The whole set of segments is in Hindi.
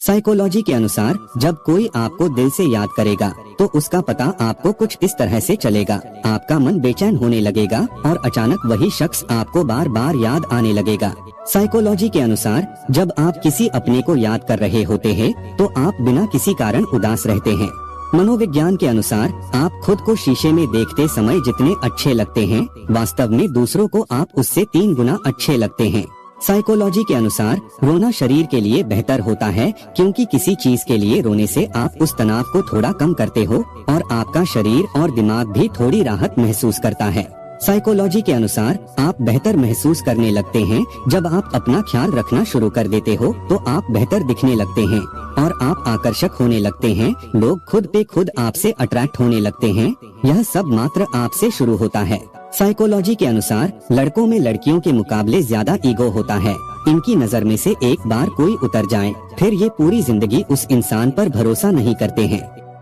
साइकोलॉजी के अनुसार जब कोई आपको दिल से याद करेगा तो उसका पता आपको कुछ इस तरह से चलेगा। आपका मन बेचैन होने लगेगा और अचानक वही शख्स आपको बार बार याद आने लगेगा। साइकोलॉजी के अनुसार जब आप किसी अपने को याद कर रहे होते हैं तो आप बिना किसी कारण उदास रहते हैं। मनोविज्ञान के अनुसार आप खुद को शीशे में देखते समय जितने अच्छे लगते हैं, वास्तव में दूसरों को आप उससे 3 गुना अच्छे लगते हैं। साइकोलॉजी के अनुसार रोना शरीर के लिए बेहतर होता है, क्योंकि किसी चीज के लिए रोने से आप उस तनाव को थोड़ा कम करते हो और आपका शरीर और दिमाग भी थोड़ी राहत महसूस करता है। साइकोलॉजी के अनुसार आप बेहतर महसूस करने लगते हैं जब आप अपना ख्याल रखना शुरू कर देते हो, तो आप बेहतर दिखने लगते हैं और आप आकर्षक होने लगते हैं। लोग खुद पे खुद आपसे अट्रैक्ट होने लगते हैं। यह सब मात्र आपसे शुरू होता है। साइकोलॉजी के अनुसार लड़कों में लड़कियों के मुकाबले ज्यादा ईगो होता है। इनकी नजर में से एक बार कोई उतर जाए फिर ये पूरी जिंदगी उस इंसान पर भरोसा नहीं करते हैं।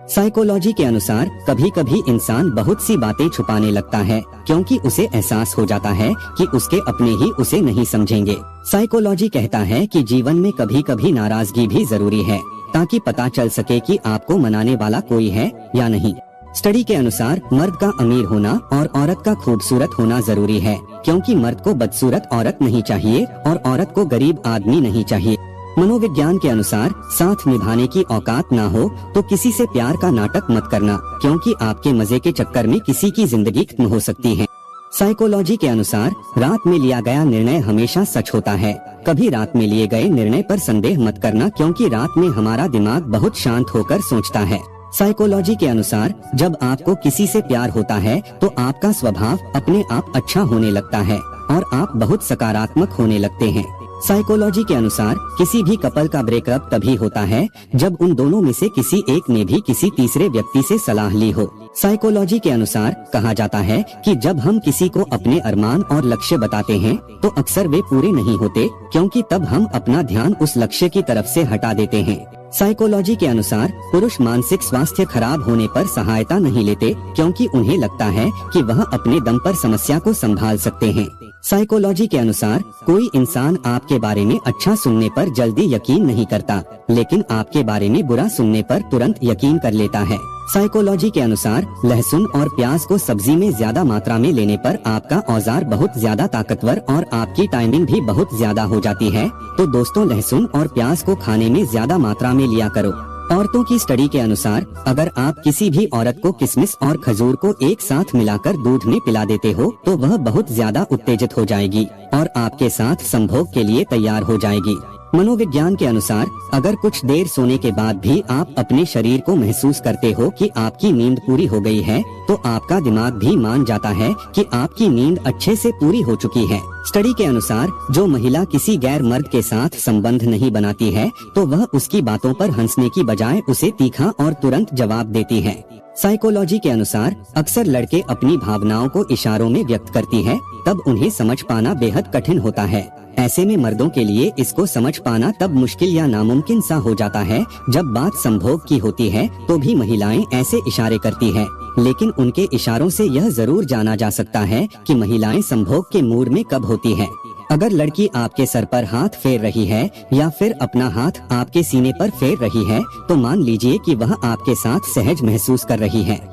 साइकोलॉजी के अनुसार कभी कभी इंसान बहुत सी बातें छुपाने लगता है, क्योंकि उसे एहसास हो जाता है कि उसके अपने ही उसे नहीं समझेंगे। साइकोलॉजी कहता है कि जीवन में कभी कभी नाराजगी भी जरूरी है, ताकि पता चल सके कि आपको मनाने वाला कोई है या नहीं। स्टडी के अनुसार मर्द का अमीर होना और औरत का खूबसूरत होना जरूरी है, क्योंकि मर्द को बदसूरत औरत नहीं चाहिए और औरत को गरीब आदमी नहीं चाहिए। मनोविज्ञान के अनुसार साथ निभाने की औकात ना हो तो किसी से प्यार का नाटक मत करना, क्योंकि आपके मजे के चक्कर में किसी की जिंदगी खत्म हो सकती है। साइकोलॉजी के अनुसार रात में लिया गया निर्णय हमेशा सच होता है। कभी रात में लिए गए निर्णय पर संदेह मत करना, क्योंकि रात में हमारा दिमाग बहुत शांत होकर सोचता है। साइकोलॉजी के अनुसार जब आपको किसी से प्यार होता है तो आपका स्वभाव अपने आप अच्छा होने लगता है और आप बहुत सकारात्मक होने लगते हैं। साइकोलॉजी के अनुसार किसी भी कपल का ब्रेकअप तभी होता है जब उन दोनों में से किसी एक ने भी किसी तीसरे व्यक्ति से सलाह ली हो। साइकोलॉजी के अनुसार कहा जाता है कि जब हम किसी को अपने अरमान और लक्ष्य बताते हैं तो अक्सर वे पूरे नहीं होते, क्योंकि तब हम अपना ध्यान उस लक्ष्य की तरफ से हटा देते हैं। साइकोलॉजी के अनुसार पुरुष मानसिक स्वास्थ्य खराब होने पर सहायता नहीं लेते, क्योंकि उन्हें लगता है कि वह अपने दम पर समस्या को संभाल सकते हैं। साइकोलॉजी के अनुसार कोई इंसान आपके बारे में अच्छा सुनने पर जल्दी यकीन नहीं करता, लेकिन आपके बारे में बुरा सुनने पर तुरंत यकीन कर लेता है। साइकोलॉजी के अनुसार लहसुन और प्याज को सब्जी में ज्यादा मात्रा में लेने पर आपका औजार बहुत ज्यादा ताकतवर और आपकी टाइमिंग भी बहुत ज्यादा हो जाती है। तो दोस्तों, लहसुन और प्याज को खाने में ज्यादा मात्रा में लिया करो। औरतों की स्टडी के अनुसार अगर आप किसी भी औरत को किशमिश और खजूर को एक साथ मिलाकर दूध में पिला देते हो तो वह बहुत ज्यादा उत्तेजित हो जाएगी और आपके साथ संभोग के लिए तैयार हो जाएगी। मनोविज्ञान के अनुसार अगर कुछ देर सोने के बाद भी आप अपने शरीर को महसूस करते हो कि आपकी नींद पूरी हो गई है, तो आपका दिमाग भी मान जाता है कि आपकी नींद अच्छे से पूरी हो चुकी है। स्टडी के अनुसार जो महिला किसी गैर मर्द के साथ संबंध नहीं बनाती है तो वह उसकी बातों पर हंसने की बजाय उसे तीखा और तुरंत जवाब देती है। साइकोलॉजी के अनुसार अक्सर लड़के अपनी भावनाओं को इशारों में व्यक्त करती है, तब उन्हें समझ पाना बेहद कठिन होता है। ऐसे में मर्दों के लिए इसको समझ पाना तब मुश्किल या नामुमकिन सा हो जाता है जब बात संभोग की होती है तो भी महिलाएं ऐसे इशारे करती है, लेकिन उनके इशारों से यह जरूर जाना जा सकता है कि महिलाएं संभोग के मूड में कब होती है। अगर लड़की आपके सर पर हाथ फेर रही है या फिर अपना हाथ आपके सीने पर फेर रही है तो मान लीजिए कि वह आपके साथ सहज महसूस कर रही है।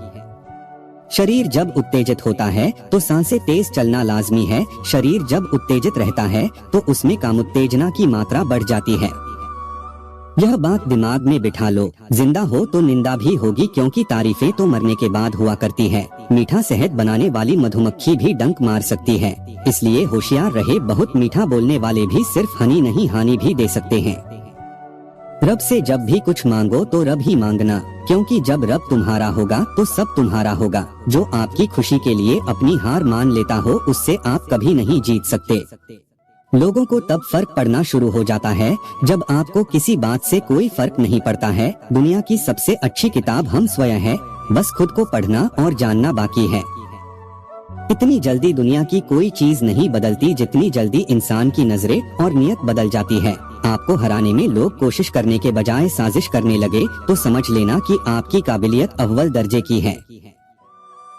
शरीर जब उत्तेजित होता है तो सांसें तेज चलना लाजमी है। शरीर जब उत्तेजित रहता है तो उसमें कामोत्तेजना की मात्रा बढ़ जाती है। यह बात दिमाग में बिठा लो, जिंदा हो तो निंदा भी होगी, क्योंकि तारीफें तो मरने के बाद हुआ करती है। मीठा शहद बनाने वाली मधुमक्खी भी डंक मार सकती है, इसलिए होशियार रहे। बहुत मीठा बोलने वाले भी सिर्फ हनी नहीं हानि भी दे सकते हैं। रब से जब भी कुछ मांगो तो रब ही मांगना, क्योंकि जब रब तुम्हारा होगा तो सब तुम्हारा होगा। जो आपकी खुशी के लिए अपनी हार मान लेता हो उससे आप कभी नहीं जीत सकते। लोगों को तब फर्क पड़ना शुरू हो जाता है जब आपको किसी बात से कोई फर्क नहीं पड़ता है। दुनिया की सबसे अच्छी किताब हम स्वयं हैं, बस खुद को पढ़ना और जानना बाकी है। इतनी जल्दी दुनिया की कोई चीज नहीं बदलती जितनी जल्दी इंसान की नजरें और नियत बदल जाती है। आपको हराने में लोग कोशिश करने के बजाय साजिश करने लगे तो समझ लेना कि आपकी काबिलियत अव्वल दर्जे की है।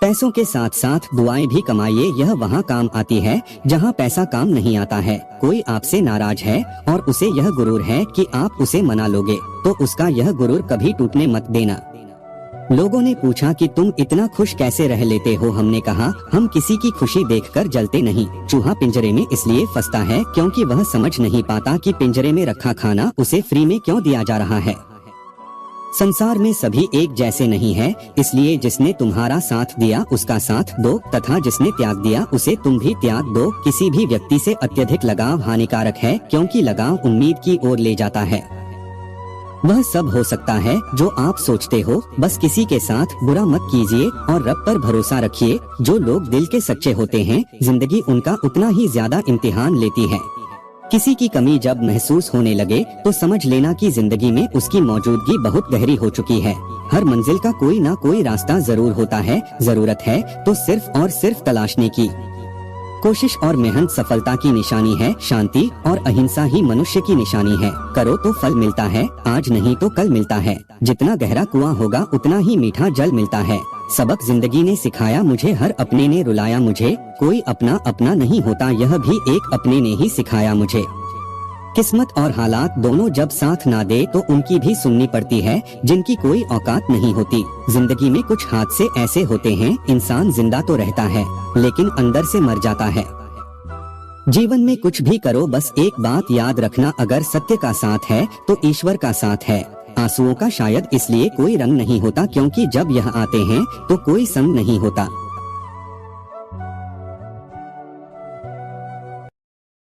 पैसों के साथ साथ दुआएं भी कमाइए, यह वहाँ काम आती है जहाँ पैसा काम नहीं आता है। कोई आपसे नाराज है और उसे यह गुरूर है कि आप उसे मना लोगे, तो उसका यह गुरूर कभी टूटने मत देना। लोगों ने पूछा कि तुम इतना खुश कैसे रह लेते हो? हमने कहा, हम किसी की खुशी देखकर जलते नहीं। चूहा पिंजरे में इसलिए फंसता है क्योंकि वह समझ नहीं पाता कि पिंजरे में रखा खाना उसे फ्री में क्यों दिया जा रहा है। संसार में सभी एक जैसे नहीं है, इसलिए जिसने तुम्हारा साथ दिया उसका साथ दो, तथा जिसने त्याग दिया उसे तुम भी त्याग दो। किसी भी व्यक्ति से अत्यधिक लगाव हानिकारक है, क्योंकि लगाव उम्मीद की ओर ले जाता है। वह सब हो सकता है जो आप सोचते हो, बस किसी के साथ बुरा मत कीजिए और रब पर भरोसा रखिए। जो लोग दिल के सच्चे होते हैं, जिंदगी उनका उतना ही ज्यादा इम्तिहान लेती है। किसी की कमी जब महसूस होने लगे तो समझ लेना कि जिंदगी में उसकी मौजूदगी बहुत गहरी हो चुकी है। हर मंजिल का कोई ना कोई रास्ता जरूर होता है, जरूरत है तो सिर्फ और सिर्फ तलाशने की। कोशिश और मेहनत सफलता की निशानी है, शांति और अहिंसा ही मनुष्य की निशानी है। करो तो फल मिलता है, आज नहीं तो कल मिलता है। जितना गहरा कुआं होगा उतना ही मीठा जल मिलता है। सबक जिंदगी ने सिखाया मुझे, हर अपने ने रुलाया मुझे। कोई अपना अपना नहीं होता, यह भी एक अपने ने ही सिखाया मुझे। किस्मत और हालात दोनों जब साथ ना दे तो उनकी भी सुननी पड़ती है जिनकी कोई औकात नहीं होती। जिंदगी में कुछ हादसे ऐसे होते हैं, इंसान जिंदा तो रहता है लेकिन अंदर से मर जाता है। जीवन में कुछ भी करो, बस एक बात याद रखना, अगर सत्य का साथ है तो ईश्वर का साथ है। आंसुओं का शायद इसलिए कोई रंग नहीं होता क्योंकि जब यह आते हैं तो कोई संग नहीं होता।